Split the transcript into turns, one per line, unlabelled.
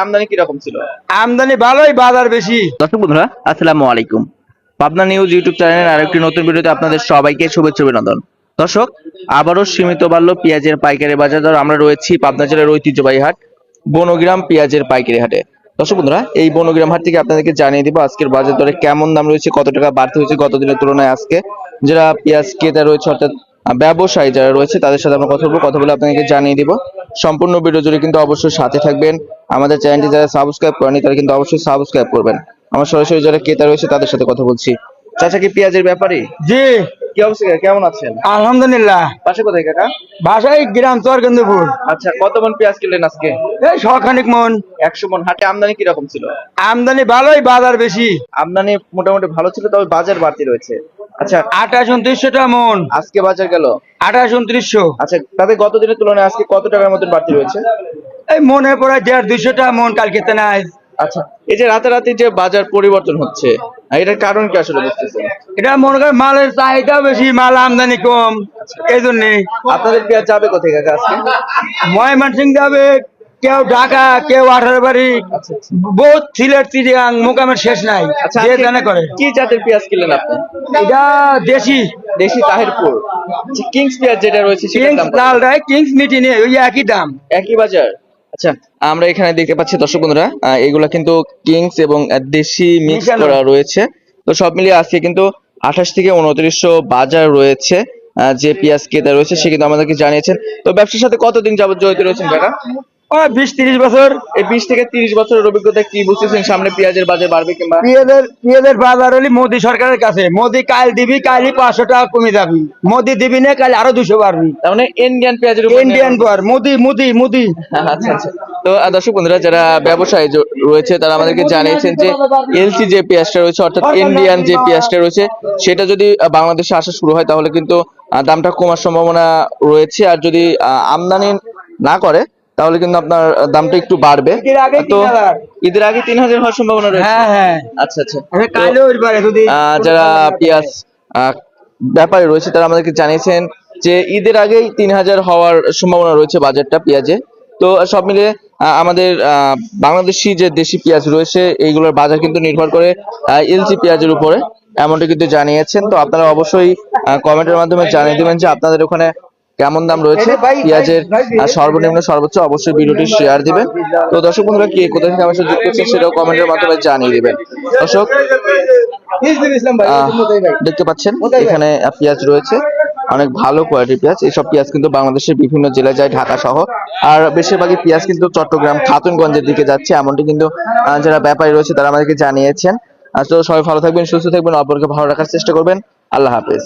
আমদানি কিরকম ছিল?
আমদানি ভালোই, বাজার বেশি।
দর্শক বন্ধুরা, আসসালামু আলাইকুম। পাবনা নিউজ ইউটিউব চ্যানেলের আরেকটি নতুন ভিডিওতে আপনাদের সবাইকে শুভেচ্ছা অভিনন্দন। দর্শক, আবারও সীমিত মূল্য পেঁয়াজের পাইকারি বাজার দর আমরা রয়েছি পাবনা জেলার ঐতিহ্যবাহী হাট বনগ্রাম পেঁয়াজের পাইকারি হাটে। দর্শক বন্ধুরা, এই বনগ্রাম হাট থেকে আপনাদেরকে জানিয়ে দিব আজকের বাজার দরে কেমন দাম রয়েছে, কত টাকা বাড়তি হয়েছে গত দিনের তুলনায় আজকে। যারা পেঁয়াজ ক্রেতা রয়েছে অর্থাৎ ব্যবসায়ী যারা রয়েছে তাদের সাথে আমরা কথা বলে আপনাদেরকে জানিয়ে দিব। সম্পূর্ণ ভিডিও জুড়ে কিন্তু অবশ্যই সাথে থাকবেন। আমাদের চ্যানেলটি যারা সাবস্ক্রাইব করেনি তারা কিন্তু অবশ্যই সাবস্ক্রাইব করবেন। আমার সরাসরি যারা ক্রেতা রয়েছে তাদের সাথে কথা বলছি। চাচা কি পেঁয়াজের ব্যাপারী?
জি,
কি অবস্থা কাকা? কেমন আছেন?
আলহামদুলিল্লাহ।
বাসা কোথায় কাকা?
বাসায় গ্রাম চরগন্ধপুর।
আচ্ছা, কত মন পেঁয়াজ কিনলেন আজকে?
এই শখানিক মন।
100 মন। হাটে আমদানি কিরকম ছিল?
আমদানি ভালোই, বাজার বেশি।
আমদানি মোটামুটি ভালো ছিল, তবে বাজার বাড়তি রয়েছে। আচ্ছা,
28-29 টাকা মন।
আজকে বাজার গেল
28-29।
আচ্ছা, তাতে গত দিনের তুলনায় আজকে কত টাকার মতন বাড়তি রয়েছে?
এই মনে পড়ে 150-200 টাকা মন কালকে নাই।
আচ্ছা, এই যে রাতারাতি যে বাজার পরিবর্তন হচ্ছে, এটার কারণ কি আসলে বুঝতেছেন?
এটা মনে করেন মালের চাহিদা বেশি, মাল আমদানি কম, এই জন্যে।
আপনাদের পেঁয়াজ যাবে কোথায় কাকা আজকে?
ময়মনসিং যাবে, কেউ ঢাকা, কেউ 18 বাড়ি, বহুত সিলেট, চিটিয়াং, মোকামের শেষ নাই।
আচ্ছা,
যে
আজকে
জানে করে।
কি জাতের পেঁয়াজ কিনলেন আপনি?
এটা দেশি
দেশি তাহিরপুর। আচ্ছা, কিংস পেঁয়াজ যেটা রয়েছে সেটার
কিংস
দাম কত?
লাল রায়, কিংস মিটি নিয়ে ওই একই দাম।
একই বাজার। আচ্ছা, আমরা এখানে দেখতে পাচ্ছি দর্শক বন্ধুরা, এগুলা কিন্তু কিংস এবং দেশি মিক্স
মিশানো।
করা রয়েছে। তো সব মিলিয়ে আজকে কিন্তু 28 থেকে 2900 বাজার রয়েছে। যে পেঁয়াজ ক্রেতা রয়েছে সে কিন্তু আমাদেরকে জানিয়েছেন। তো ব্যবসার সাথে কতদিন যাবত জড়িত রয়েছেন কাকা?
ও 20-30 বছর।
এই 20 থেকে 30 বছরের অভিজ্ঞতা কি বুঝতেছেন সামনে পেঁয়াজের বাজার বাড়বে কিংবা?
পেঁয়াজের বাজার হলি মোদি সরকারের কাছে। মোদি কাল দিবি, কালই 500 টাকা কমে যাবি। মোদি দিবি না, কাল আরো 200 বাড়বি।
তার মানে ইন্ডিয়ান পেঁয়াজের উপর
ইন্ডিয়ান পর মোদি মোদি মোদি।
আচ্ছা আচ্ছা। তো দর্শক বন্ধুরা, যারা ব্যবসায়ী রয়েছে তারা আমাদেরকে জানিয়েছেন যে এলসি যে পেঁয়াজটা রয়েছে অর্থাৎ ইন্ডিয়ান যে পেঁয়াজটা রয়েছে সেটা যদি বাংলাদেশে আসা শুরু হয় তাহলে কিন্তু দামটা কমার সম্ভাবনা রয়েছে। আর যদি আমদানি না করে তাহলে কিন্তু আপনার দামটা একটু বাড়বে।
ঈদের আগে
তো
3000।
ঈদের আগে 3000 হওয়ার সম্ভাবনা রয়েছে।
হ্যাঁ হ্যাঁ।
আচ্ছা আচ্ছা।
কালও এবারে যদি
যারা পেঁয়াজ ব্যাপারী রয়েছে তারা আমাদেরকে জানিয়েছেন যে ঈদের আগেই 3000 হওয়ার সম্ভাবনা রয়েছে বাজারটা পেঁয়াজে। তো সব মিলিয়ে আমাদের বাংলাদেশি যে দেশি পেঁয়াজ রয়েছে এইগুলোর বাজার কিন্তু নির্ভর করে এলসি পেঁয়াজের উপরে, এমনটা কিন্তু জানিয়েছেন। তো আপনারা অবশ্যই কমেন্টের মাধ্যমে জানিয়ে দিবেন যে আপনাদের ওখানে কেমন দাম রয়েছে পেঁয়াজের সর্বনিম্ন সর্বোচ্চ। অবশ্যই ভিডিওটি শেয়ার দিবেন। তো দর্শক বন্ধুরা, কি কোথা থেকে আমার সাথে যুক্ত হচ্ছেন সেটাও কমেন্টের মাধ্যমে জানিয়ে দিবেন। দর্শক, দেখতে পাচ্ছেন এখানে পেঁয়াজ রয়েছে, অনেক ভালো কোয়ালিটির পেঁয়াজ। এইসব পেঁয়াজ কিন্তু বাংলাদেশের বিভিন্ন জেলায় যায়, ঢাকা সহ। আর বেশিরভাগই পেঁয়াজ কিন্তু চট্টগ্রাম খাতুনগঞ্জের দিকে যাচ্ছে, এমনটি কিন্তু যারা ব্যাপারী রয়েছে তারা আমাদেরকে জানিয়েছেন। তো সবাই ভালো থাকবেন, সুস্থ থাকবেন, অপরকে ভালো রাখার চেষ্টা করবেন। আল্লাহ হাফেজ।